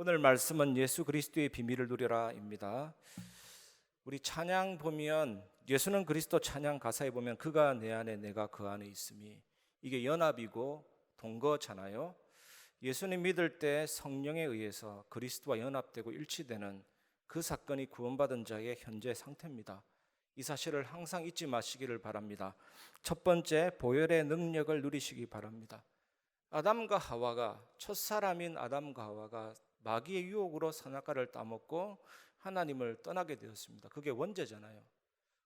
오늘 말씀은 예수 그리스도의 비밀을 누려라입니다. 우리 찬양 보면 예수는 그리스도 찬양 가사에 보면 그가 내 안에 내가 그 안에 있음이, 이게 연합이고 동거잖아요. 예수님 믿을 때 성령에 의해서 그리스도와 연합되고 일치되는 그 사건이 구원받은 자의 현재 상태입니다. 이 사실을 항상 잊지 마시기를 바랍니다. 첫 번째, 보혈의 능력을 누리시기 바랍니다. 아담과 하와가, 첫사람인 아담과 하와가 마귀의 유혹으로 선악과를 따먹고 하나님을 떠나게 되었습니다. 그게 원죄잖아요.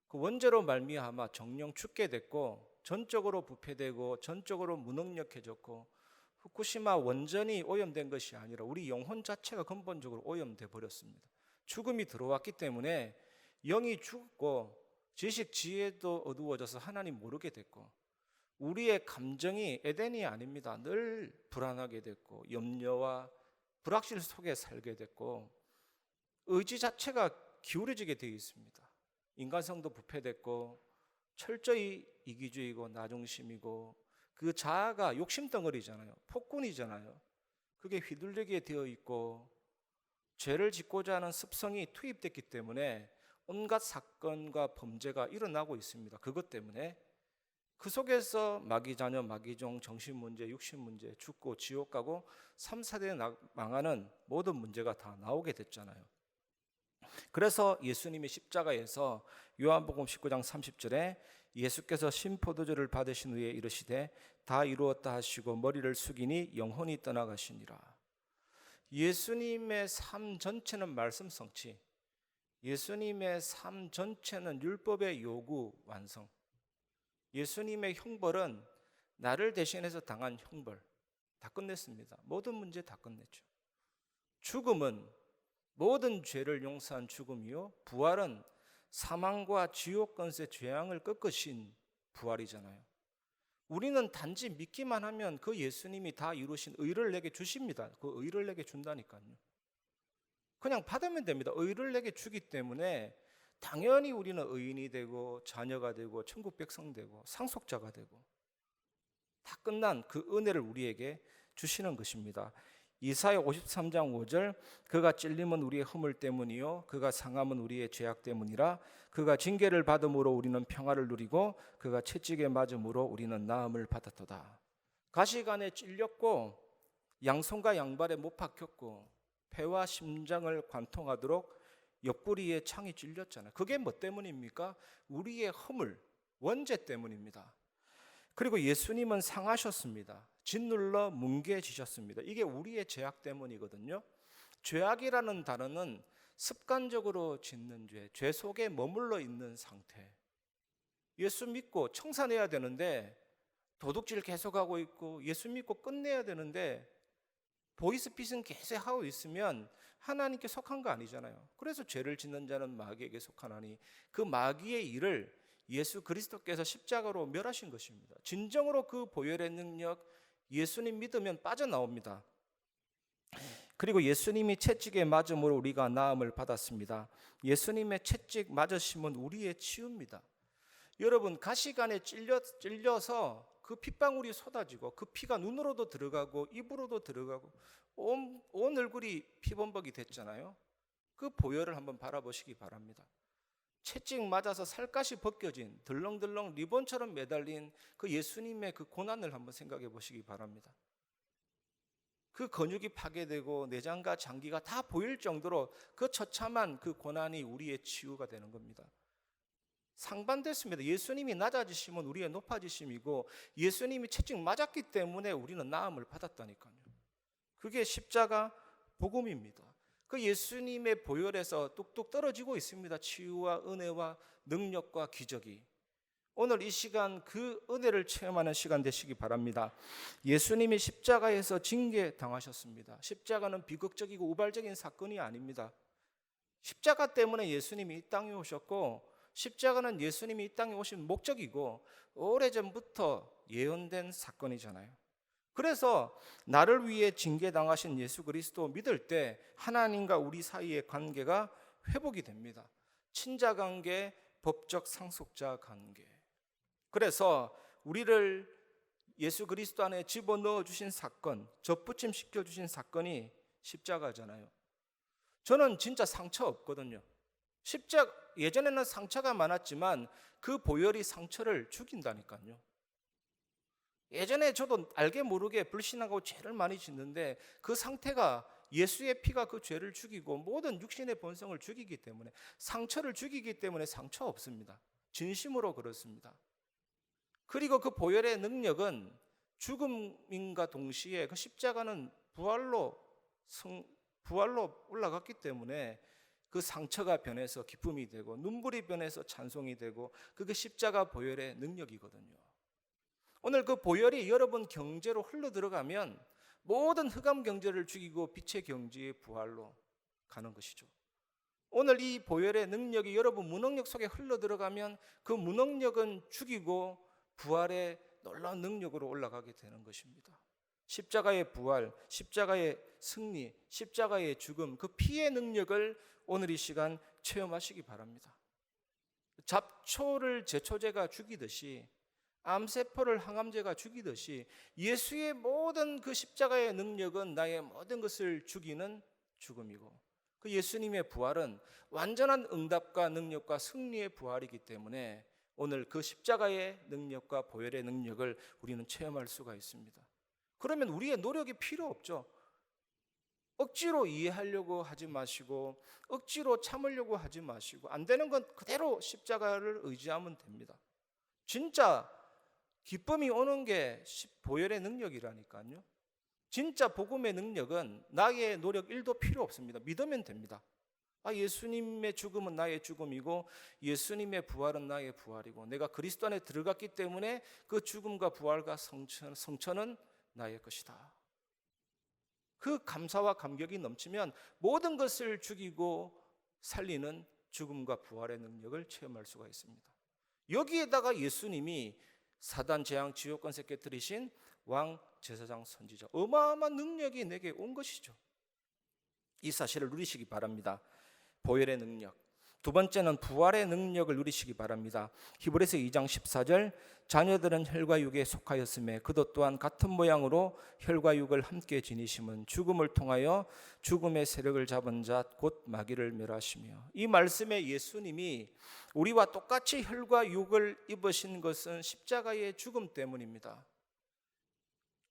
그 원죄로 말미암아 정령 죽게 됐고, 전적으로 부패되고 전적으로 무능력해졌고, 후쿠시마 원전이 오염된 것이 아니라 우리 영혼 자체가 근본적으로 오염돼 버렸습니다. 죽음이 들어왔기 때문에 영이 죽고 지식 지혜도 어두워져서 하나님 모르게 됐고, 우리의 감정이 에덴이 아닙니다. 늘 불안하게 됐고 염려와 불확실 속에 살게 됐고, 의지 자체가 기울어지게 되어 있습니다. 인간성도 부패됐고 철저히 이기주의고 나중심이고, 그 자아가 욕심덩어리잖아요. 폭군이잖아요. 그게 휘둘리게 되어 있고 죄를 짓고자 하는 습성이 투입됐기 때문에 온갖 사건과 범죄가 일어나고 있습니다. 그것 때문에 그 속에서 마귀 자녀, 마귀 종, 정신 문제, 육신 문제, 죽고 지옥 가고 3, 4대 망하는 모든 문제가 다 나오게 됐잖아요. 그래서 예수님이 십자가에서 요한복음 19장 30절에 예수께서 신포도주를 받으신 후에 이르시되 다 이루었다 하시고 머리를 숙이니 영혼이 떠나가시니라. 예수님의 삶 전체는 말씀 성취, 예수님의 삶 전체는 율법의 요구 완성, 예수님의 형벌은 나를 대신해서 당한 형벌 다 끝냈습니다. 모든 문제 다 끝냈죠. 죽음은 모든 죄를 용서한 죽음이요, 부활은 사망과 지옥 권세 죄악을 꺾으신 부활이잖아요. 우리는 단지 믿기만 하면 그 예수님이 다 이루신 의를 내게 주십니다. 그 의를 내게 준다니까요. 그냥 받으면 됩니다. 의를 내게 주기 때문에 당연히 우리는 의인이 되고 자녀가 되고 천국 백성 되고 상속자가 되고, 다 끝난 그 은혜를 우리에게 주시는 것입니다. 이사야 53장 5절, 그가 찔림은 우리의 허물 때문이요 그가 상함은 우리의 죄악 때문이라. 그가 징계를 받음으로 우리는 평화를 누리고 그가 채찍에 맞음으로 우리는 나음을 받았도다. 가시관에 찔렸고 양손과 양발에 못 박혔고 폐와 심장을 관통하도록 옆구리에 창이 찔렸잖아요. 그게 뭐 때문입니까? 우리의 허물, 원죄 때문입니다. 그리고 예수님은 상하셨습니다. 짓눌러 뭉개지셨습니다. 이게 우리의 죄악 때문이거든요. 죄악이라는 단어는 습관적으로 짓는 죄, 죄 속에 머물러 있는 상태. 예수 믿고 청산해야 되는데 도둑질 계속하고 있고, 예수 믿고 끝내야 되는데 보이스피싱 계속 하고 있으면 하나님께 속한 거 아니잖아요. 그래서 죄를 짓는 자는 마귀에게 속하나니, 그 마귀의 일을 예수 그리스도께서 십자가로 멸하신 것입니다. 진정으로 그 보혈의 능력, 예수님 믿으면 빠져나옵니다. 그리고 예수님이 채찍에 맞음으로 우리가 나음을 받았습니다. 예수님의 채찍 맞으심은 우리의 치유입니다. 여러분, 가시관에 찔려서 그 핏방울이 쏟아지고 그 피가 눈으로도 들어가고 입으로도 들어가고 온 얼굴이 피범벅이 됐잖아요. 그 보혈을 한번 바라보시기 바랍니다. 채찍 맞아서 살갗이 벗겨진 덜렁덜렁 리본처럼 매달린 그 예수님의 그 고난을 한번 생각해 보시기 바랍니다. 그 근육이 파괴되고 내장과 장기가 다 보일 정도로 그 처참한 그 고난이 우리의 치유가 되는 겁니다. 상반됐습니다. 예수님이 낮아지시면 우리의 높아지심이고, 예수님이 채찍 맞았기 때문에 우리는 나음을 받았다니까요. 그게 십자가 복음입니다. 그 예수님의 보혈에서 뚝뚝 떨어지고 있습니다. 치유와 은혜와 능력과 기적이. 오늘 이 시간 그 은혜를 체험하는 시간 되시기 바랍니다. 예수님이 십자가에서 징계 당하셨습니다. 십자가는 비극적이고 우발적인 사건이 아닙니다. 십자가 때문에 예수님이 이 땅에 오셨고, 십자가는 예수님이 이 땅에 오신 목적이고 오래전부터 예언된 사건이잖아요. 그래서 나를 위해 징계당하신 예수 그리스도 믿을 때 하나님과 우리 사이의 관계가 회복이 됩니다. 친자관계, 법적 상속자 관계. 그래서 우리를 예수 그리스도 안에 집어넣어 주신 사건, 접붙임 시켜 주신 사건이 십자가잖아요. 저는 진짜 상처 없거든요. 예전에는 상처가 많았지만 그 보혈이 상처를 죽인다니까요. 예전에 저도 알게 모르게 불신하고 죄를 많이 짓는데 그 상태가 예수의 피가 그 죄를 죽이고 모든 육신의 본성을 죽이기 때문에, 상처를 죽이기 때문에 상처 없습니다. 진심으로 그렇습니다. 그리고 그 보혈의 능력은 죽음인과 동시에 그 십자가는 부활로 올라갔기 때문에 그 상처가 변해서 기쁨이 되고 눈물이 변해서 찬송이 되고, 그게 십자가 보혈의 능력이거든요. 오늘 그 보혈이 여러분 경제로 흘러 들어가면 모든 흑암 경제를 죽이고 빛의 경제의 부활로 가는 것이죠. 오늘 이 보혈의 능력이 여러분 무능력 속에 흘러 들어가면 그 무능력은 죽이고 부활의 놀라운 능력으로 올라가게 되는 것입니다. 십자가의 부활, 십자가의 승리, 십자가의 죽음, 그 피의 능력을 오늘 이 시간 체험하시기 바랍니다. 잡초를 제초제가 죽이듯이, 암세포를 항암제가 죽이듯이 예수의 모든 그 십자가의 능력은 나의 모든 것을 죽이는 죽음이고, 그 예수님의 부활은 완전한 응답과 능력과 승리의 부활이기 때문에 오늘 그 십자가의 능력과 보혈의 능력을 우리는 체험할 수가 있습니다. 그러면 우리의 노력이 필요 없죠. 억지로 이해하려고 하지 마시고 억지로 참으려고 하지 마시고, 안 되는 건 그대로 십자가를 의지하면 됩니다. 진짜 기쁨이 오는 게 보혈의 능력이라니까요. 진짜 복음의 능력은 나의 노력 1도 필요 없습니다. 믿으면 됩니다. 예수님의 죽음은 나의 죽음이고 예수님의 부활은 나의 부활이고, 내가 그리스도 안에 들어갔기 때문에 그 죽음과 부활과 성천은 나의 것이다. 그 감사와 감격이 넘치면 모든 것을 죽이고 살리는 죽음과 부활의 능력을 체험할 수가 있습니다. 여기에다가 예수님이 사단 재앙 지옥 권세 깨뜨리신 왕 제사장 선지자, 어마어마한 능력이 내게 온 것이죠. 이 사실을 누리시기 바랍니다. 보혈의 능력. 두 번째는 부활의 능력을 누리시기 바랍니다. 히브리서 2장 14절, 자녀들은 혈과 육에 속하였음에 그도 또한 같은 모양으로 혈과 육을 함께 지니심은 죽음을 통하여 죽음의 세력을 잡은 자 곧 마귀를 멸하시며. 이 말씀에 예수님이 우리와 똑같이 혈과 육을 입으신 것은 십자가의 죽음 때문입니다.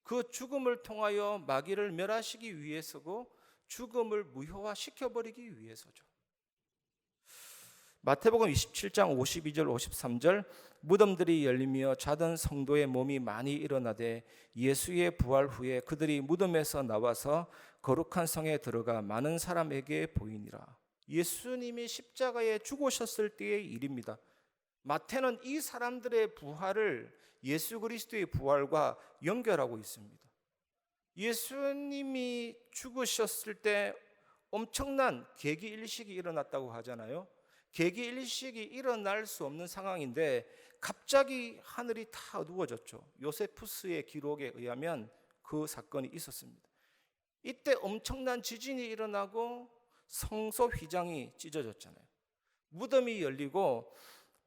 그 죽음을 통하여 마귀를 멸하시기 위해서고 죽음을 무효화시켜버리기 위해서죠. 마태복음 27장 52절 53절, 무덤들이 열리며 자던 성도의 몸이 많이 일어나되 예수의 부활 후에 그들이 무덤에서 나와서 거룩한 성에 들어가 많은 사람에게 보이니라. 예수님이 십자가에 죽으셨을 때의 일입니다. 마태는 이 사람들의 부활을 예수 그리스도의 부활과 연결하고 있습니다. 예수님이 죽으셨을 때 엄청난 계기일식이 일어났다고 하잖아요. 계기일식이 일어날 수 없는 상황인데 갑자기 하늘이 다 어두워졌죠. 요세푸스의 기록에 의하면 그 사건이 있었습니다. 이때 엄청난 지진이 일어나고 성소 휘장이 찢어졌잖아요. 무덤이 열리고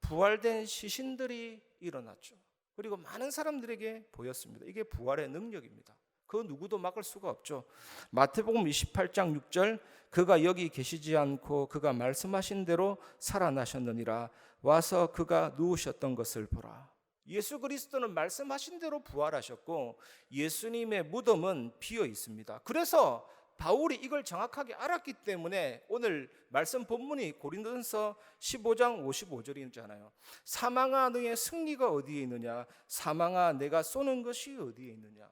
부활된 시신들이 일어났죠. 그리고 많은 사람들에게 보였습니다. 이게 부활의 능력입니다. 그 누구도 막을 수가 없죠. 마태복음 28장 6절, 그가 여기 계시지 않고 그가 말씀하신 대로 살아나셨느니라. 와서 그가 누우셨던 것을 보라. 예수 그리스도는 말씀하신 대로 부활하셨고 예수님의 무덤은 비어 있습니다. 그래서 바울이 이걸 정확하게 알았기 때문에 오늘 말씀 본문이 고린도전서 15장 55절이잖아요. 사망아 너의 승리가 어디에 있느냐, 사망아 내가 쏘는 것이 어디에 있느냐.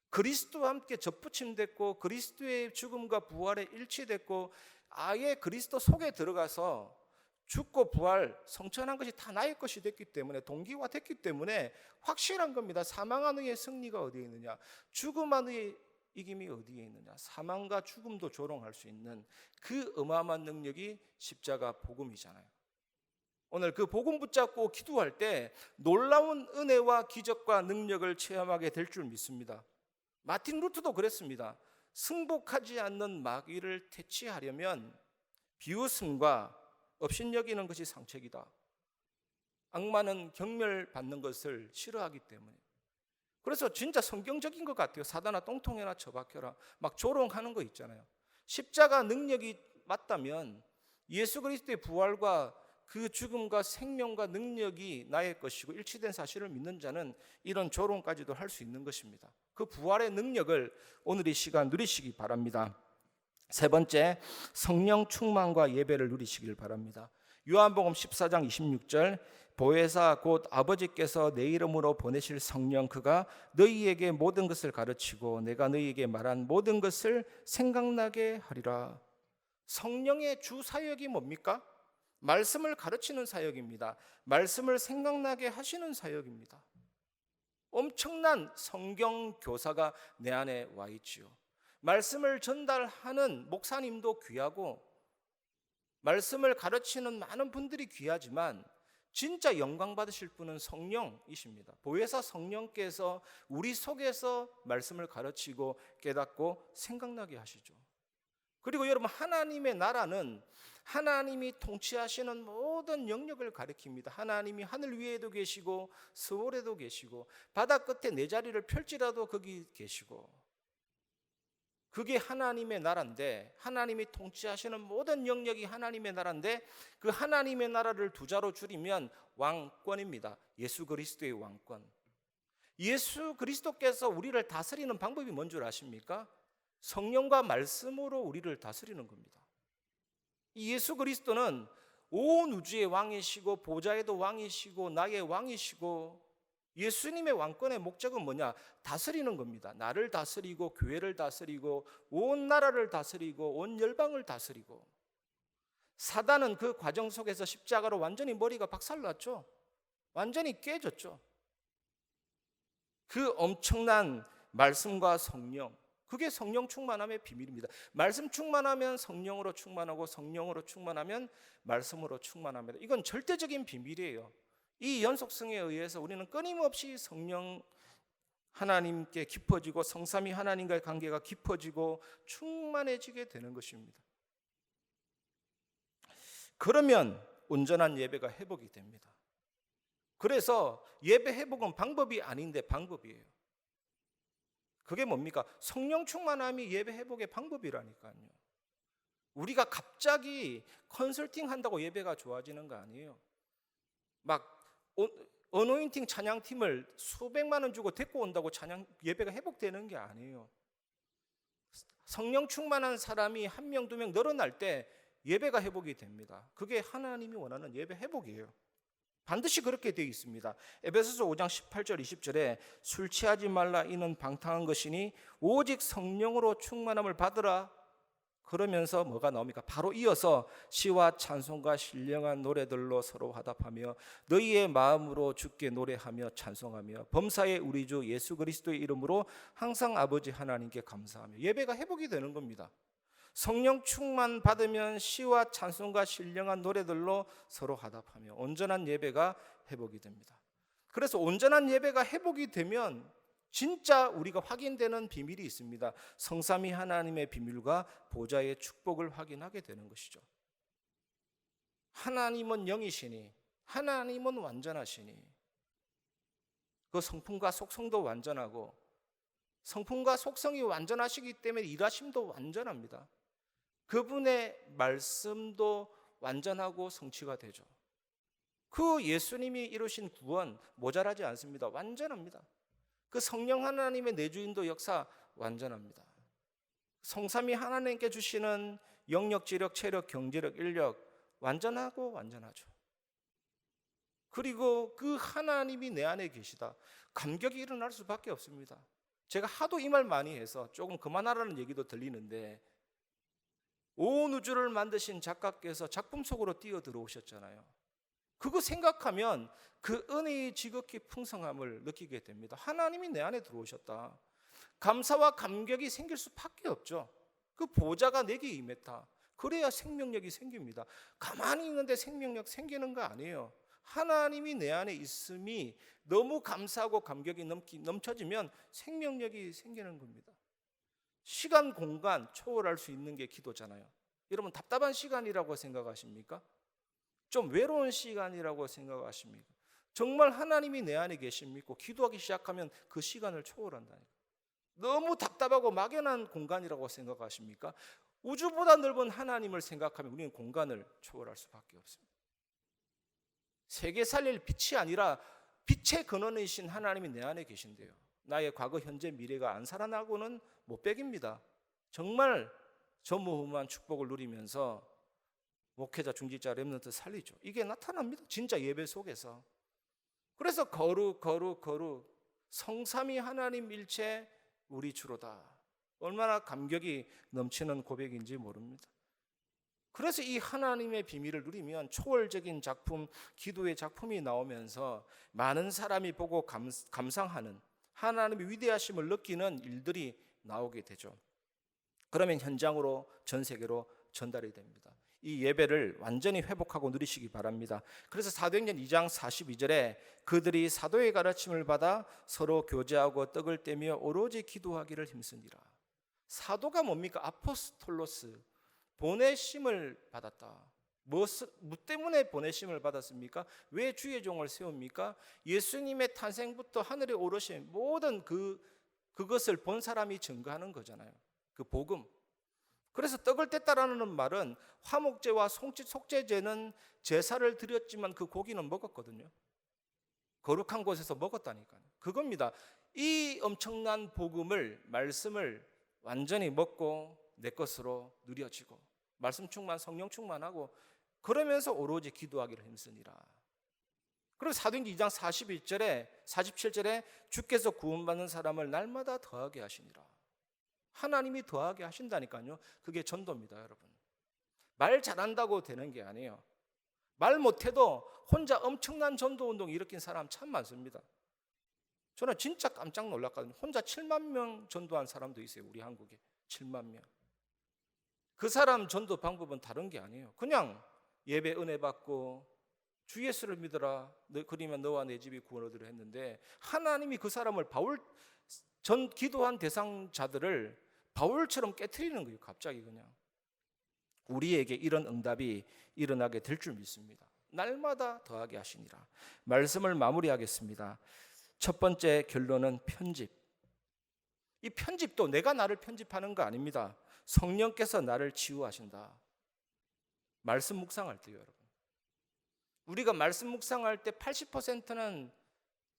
그리스도와 함께 접붙임됐고 그리스도의 죽음과 부활에 일치됐고 아예 그리스도 속에 들어가서 죽고 부활 성천한 것이 다 나의 것이 됐기 때문에, 동기화됐기 때문에 확실한 겁니다. 사망한 의의 승리가 어디에 있느냐, 죽음한 의의 이김이 어디에 있느냐. 사망과 죽음도 조롱할 수 있는 그 어마어마한 능력이 십자가 복음이잖아요. 오늘 그 복음 붙잡고 기도할 때 놀라운 은혜와 기적과 능력을 체험하게 될 줄 믿습니다. 마틴 루터도 그랬습니다. 승복하지 않는 마귀를 퇴치하려면 비웃음과 업신여기는 것이 상책이다. 악마는 경멸받는 것을 싫어하기 때문에 그래서 진짜 성경적인 것 같아요. 사단아 똥통에나 처박혀라. 막 조롱하는 거 있잖아요. 십자가 능력이 맞다면 예수 그리스도의 부활과 그 죽음과 생명과 능력이 나의 것이고 일치된 사실을 믿는 자는 이런 조롱까지도 할 수 있는 것입니다. 그 부활의 능력을 오늘 이 시간 누리시기 바랍니다. 세 번째, 성령 충만과 예배를 누리시길 바랍니다. 요한복음 14장 26절, 보혜사 곧 아버지께서 내 이름으로 보내실 성령 그가 너희에게 모든 것을 가르치고 내가 너희에게 말한 모든 것을 생각나게 하리라. 성령의 주 사역이 뭡니까? 말씀을 가르치는 사역입니다. 말씀을 생각나게 하시는 사역입니다. 엄청난 성경 교사가 내 안에 와 있지요. 말씀을 전달하는 목사님도 귀하고 말씀을 가르치는 많은 분들이 귀하지만 진짜 영광 받으실 분은 성령이십니다. 보혜사 성령께서 우리 속에서 말씀을 가르치고 깨닫고 생각나게 하시죠. 그리고 여러분, 하나님의 나라는 하나님이 통치하시는 모든 영역을 가리킵니다. 하나님이 하늘 위에도 계시고 서울에도 계시고 바다 끝에 내 자리를 펼지라도 거기 계시고, 그게 하나님의 나라인데, 하나님이 통치하시는 모든 영역이 하나님의 나라인데, 그 하나님의 나라를 두 자로 줄이면 왕권입니다. 예수 그리스도의 왕권. 예수 그리스도께서 우리를 다스리는 방법이 뭔 줄 아십니까? 성령과 말씀으로 우리를 다스리는 겁니다. 예수 그리스도는 온 우주의 왕이시고 보좌에도 왕이시고 나의 왕이시고, 예수님의 왕권의 목적은 뭐냐? 다스리는 겁니다. 나를 다스리고 교회를 다스리고 온 나라를 다스리고 온 열방을 다스리고. 사단은 그 과정 속에서 십자가로 완전히 머리가 박살났죠. 완전히 깨졌죠. 그 엄청난 말씀과 성령, 그게 성령 충만함의 비밀입니다. 말씀 충만하면 성령으로 충만하고 성령으로 충만하면 말씀으로 충만합니다. 이건 절대적인 비밀이에요. 이 연속성에 의해서 우리는 끊임없이 성령 하나님께 깊어지고 성삼위 하나님과의 관계가 깊어지고 충만해지게 되는 것입니다. 그러면 온전한 예배가 회복이 됩니다. 그래서 예배 회복은 방법이 아닌데 방법이에요. 그게 뭡니까? 성령 충만함이 예배 회복의 방법이라니까요. 우리가 갑자기 컨설팅 한다고 예배가 좋아지는 거 아니에요. 막 어노인팅 찬양팀을 수백만 원 주고 데리고 온다고 찬양 예배가 회복되는 게 아니에요. 성령 충만한 사람이 한 명, 두 명 늘어날 때 예배가 회복이 됩니다. 그게 하나님이 원하는 예배 회복이에요. 반드시 그렇게 되어 있습니다. 에베소서 5장 18절 20절에 술 취하지 말라 이는 방탕한 것이니 오직 성령으로 충만함을 받으라. 그러면서 뭐가 나옵니까? 바로 이어서 시와 찬송과 신령한 노래들로 서로 화답하며 너희의 마음으로 주께 노래하며 찬송하며 범사의 우리 주 예수 그리스도의 이름으로 항상 아버지 하나님께 감사하며. 예배가 회복이 되는 겁니다. 성령 충만 받으면 시와 찬송과 신령한 노래들로 서로 화답하며 온전한 예배가 회복이 됩니다. 그래서 온전한 예배가 회복이 되면 진짜 우리가 확인되는 비밀이 있습니다. 성삼위 하나님의 비밀과 보좌의 축복을 확인하게 되는 것이죠. 하나님은 영이시니 하나님은 완전하시니 그 성품과 속성도 완전하고 성품과 속성이 완전하시기 때문에 일하심도 완전합니다. 그분의 말씀도 완전하고 성취가 되죠. 그 예수님이 이루신 구원 모자라지 않습니다. 완전합니다. 그 성령 하나님의 내주인도 역사 완전합니다. 성삼위 하나님께 주시는 영역, 지력, 체력, 경제력, 인력 완전하고 완전하죠. 그리고 그 하나님이 내 안에 계시다. 감격이 일어날 수밖에 없습니다. 제가 하도 이 말 많이 해서 조금 그만하라는 얘기도 들리는데, 온 우주를 만드신 작가께서 작품 속으로 뛰어 들어오셨잖아요. 그거 생각하면 그 은혜의 지극히 풍성함을 느끼게 됩니다. 하나님이 내 안에 들어오셨다. 감사와 감격이 생길 수밖에 없죠. 그 보좌가 내게 임했다. 그래야 생명력이 생깁니다. 가만히 있는데 생명력 생기는 거 아니에요. 하나님이 내 안에 있음이 너무 감사하고 감격이 넘쳐지면 생명력이 생기는 겁니다. 시간, 공간 초월할 수 있는 게 기도잖아요. 여러분, 답답한 시간이라고 생각하십니까? 좀 외로운 시간이라고 생각하십니까? 정말 하나님이 내 안에 계십니까? 기도하기 시작하면 그 시간을 초월한다니까. 너무 답답하고 막연한 공간이라고 생각하십니까? 우주보다 넓은 하나님을 생각하면 우리는 공간을 초월할 수밖에 없습니다. 세계 살릴 빛이 아니라 빛의 근원이신 하나님이 내 안에 계신데요. 나의 과거, 현재, 미래가 안 살아나고는 못 배깁니다. 정말 전무후무한 축복을 누리면서 목회자, 중직자, 렘넌트 살리죠. 이게 나타납니다. 진짜 예배 속에서. 그래서 거룩 성삼위 하나님 일체 우리 주로다. 얼마나 감격이 넘치는 고백인지 모릅니다. 그래서 이 하나님의 비밀을 누리면 초월적인 작품, 기도의 작품이 나오면서 많은 사람이 보고 감상하는 하나님의 위대하심을 느끼는 일들이 나오게 되죠. 그러면 현장으로 전 세계로 전달이 됩니다. 이 예배를 완전히 회복하고 누리시기 바랍니다. 그래서 사도행전 2장 42절에 그들이 사도의 가르침을 받아 서로 교제하고 떡을 떼며 오로지 기도하기를 힘쓰니라. 사도가 뭡니까? 아포스톨로스, 보내심을 받았다. 뭐 때문에 보내심을 받았습니까? 왜 주의 종을 세웁니까? 예수님의 탄생부터 하늘에 오르신 모든 그것을 본 사람이 증거하는 거잖아요. 그 복음. 그래서 떡을 뗐다라는 말은 화목제와 속죄제는 제사를 드렸지만 그 고기는 먹었거든요. 거룩한 곳에서 먹었다니까요. 그겁니다. 이 엄청난 복음을, 말씀을 완전히 먹고 내 것으로 누려지고 말씀 충만, 성령 충만하고 그러면서 오로지 기도하기를 힘쓰니라. 그리고 사도행전 2장 47절에 주께서 구원받는 사람을 날마다 더하게 하시니라. 하나님이 더하게 하신다니까요. 그게 전도입니다, 여러분. 말 잘한다고 되는 게 아니에요. 말 못해도 혼자 엄청난 전도운동 일으킨 사람 참 많습니다. 저는 진짜 깜짝 놀랐거든요. 혼자 7만 명 전도한 사람도 있어요. 우리 한국에 7만 명. 그 사람 전도 방법은 다른 게 아니에요. 그냥 예배 은혜 받고 주 예수를 믿어라. 그러면 너와 내 집이 구원 얻으려 했는데 하나님이 그 사람을 기도한 대상자들을 바울처럼 깨트리는 거예요. 갑자기 그냥. 우리에게 이런 응답이 일어나게 될 줄 믿습니다. 날마다 더하게 하시니라. 말씀을 마무리하겠습니다. 첫 번째 결론은 편집. 이 편집도 내가 나를 편집하는 거 아닙니다. 성령께서 나를 치유하신다. 말씀 묵상할 때요, 여러분. 우리가 말씀 묵상할 때 80%는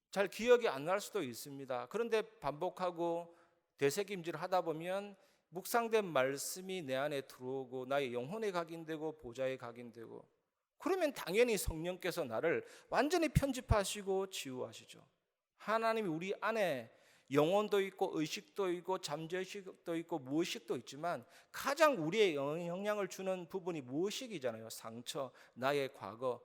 잘 기억이 안 날 수도 있습니다. 그런데 반복하고 되새김질을 하다 보면 묵상된 말씀이 내 안에 들어오고 나의 영혼에 각인되고 보좌에 각인되고 그러면 당연히 성령께서 나를 완전히 편집하시고 치유하시죠. 하나님이 우리 안에 영혼도 있고 의식도 있고 잠재의식도 있고 무의식도 있지만 가장 우리의 영향을 주는 부분이 무의식이잖아요. 상처, 나의 과거,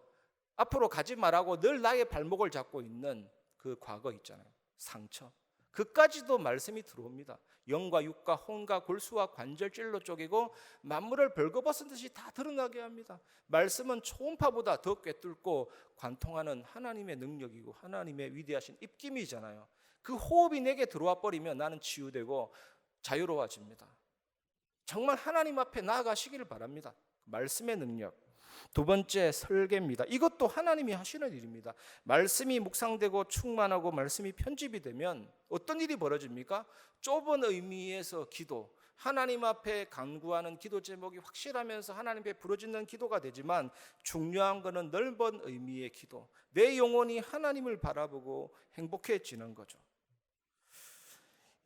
앞으로 가지 말라고 늘 나의 발목을 잡고 있는 그 과거 있잖아요. 상처. 그까지도 말씀이 들어옵니다. 영과 육과 혼과 골수와 관절찔로 쪼개고 만물을 벌거벗은 듯이 다 드러나게 합니다. 말씀은 초음파보다 더 꿰뚫고 관통하는 하나님의 능력이고 하나님의 위대하신 입김이잖아요. 그 호흡이 내게 들어와 버리면 나는 치유되고 자유로워집니다. 정말 하나님 앞에 나아가시기를 바랍니다. 말씀의 능력. 두 번째 설계입니다. 이것도 하나님이 하시는 일입니다. 말씀이 묵상되고 충만하고 말씀이 편집이 되면 어떤 일이 벌어집니까? 좁은 의미에서 기도, 하나님 앞에 간구하는 기도 제목이 확실하면서 하나님 앞에 부르짖는 기도가 되지만 중요한 것은 넓은 의미의 기도, 내 영혼이 하나님을 바라보고 행복해지는 거죠.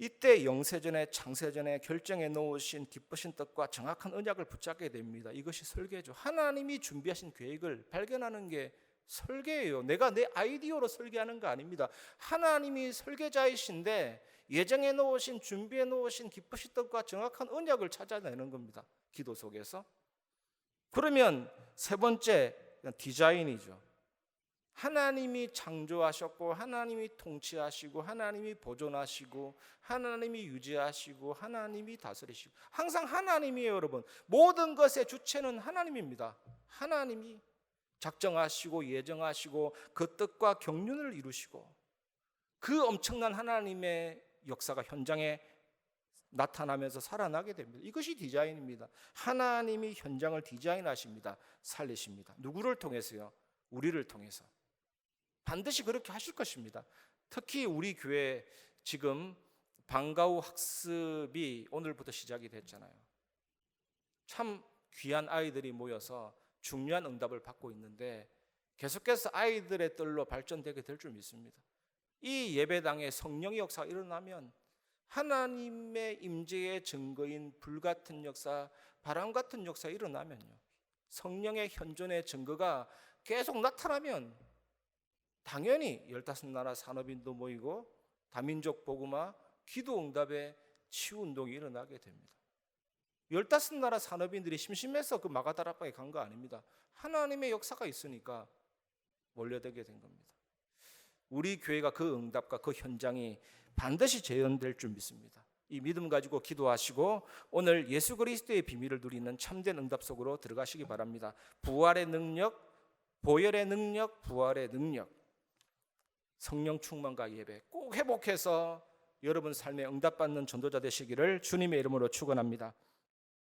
이때 영세전에 창세전에 결정해 놓으신 기쁘신 뜻과 정확한 언약을 붙잡게 됩니다. 이것이 설계죠. 하나님이 준비하신 계획을 발견하는 게 설계예요. 내가 내 아이디어로 설계하는 거 아닙니다. 하나님이 설계자이신데 예정해 놓으신 준비해 놓으신 기쁘신 뜻과 정확한 언약을 찾아내는 겁니다. 기도 속에서. 그러면 세 번째 디자인이죠. 하나님이 창조하셨고 하나님이 통치하시고 하나님이 보존하시고 하나님이 유지하시고 하나님이 다스리시고 항상 하나님이에요, 여러분. 모든 것의 주체는 하나님입니다. 하나님이 작정하시고 예정하시고 그 뜻과 경륜을 이루시고 그 엄청난 하나님의 역사가 현장에 나타나면서 살아나게 됩니다. 이것이 디자인입니다. 하나님이 현장을 디자인하십니다. 살리십니다. 누구를 통해서요? 우리를 통해서. 반드시 그렇게 하실 것입니다. 특히 우리 교회 지금 방과 후 학습이 오늘부터 시작이 됐잖아요. 참 귀한 아이들이 모여서 중요한 응답을 받고 있는데 계속해서 아이들의 뜰로 발전되게 될 줄 믿습니다. 이 예배당에 성령의 역사가 일어나면 하나님의 임재의 증거인 불같은 역사, 바람 같은 역사가 일어나면요, 성령의 현존의 증거가 계속 나타나면 당연히 15나라 산업인도 모이고 다민족 복음화, 기도 응답의 치유 운동이 일어나게 됩니다. 15나라 산업인들이 심심해서 그 마가다락방에 간 거 아닙니다. 하나님의 역사가 있으니까 몰려들게 된 겁니다. 우리 교회가 그 응답과 그 현장이 반드시 재현될 줄 믿습니다. 이 믿음 가지고 기도하시고 오늘 예수 그리스도의 비밀을 누리는 참된 응답 속으로 들어가시기 바랍니다. 부활의 능력, 보혈의 능력, 부활의 능력, 성령 충만과 예배 꼭 회복해서 여러분 삶에 응답받는 전도자 되시기를 주님의 이름으로 축원합니다.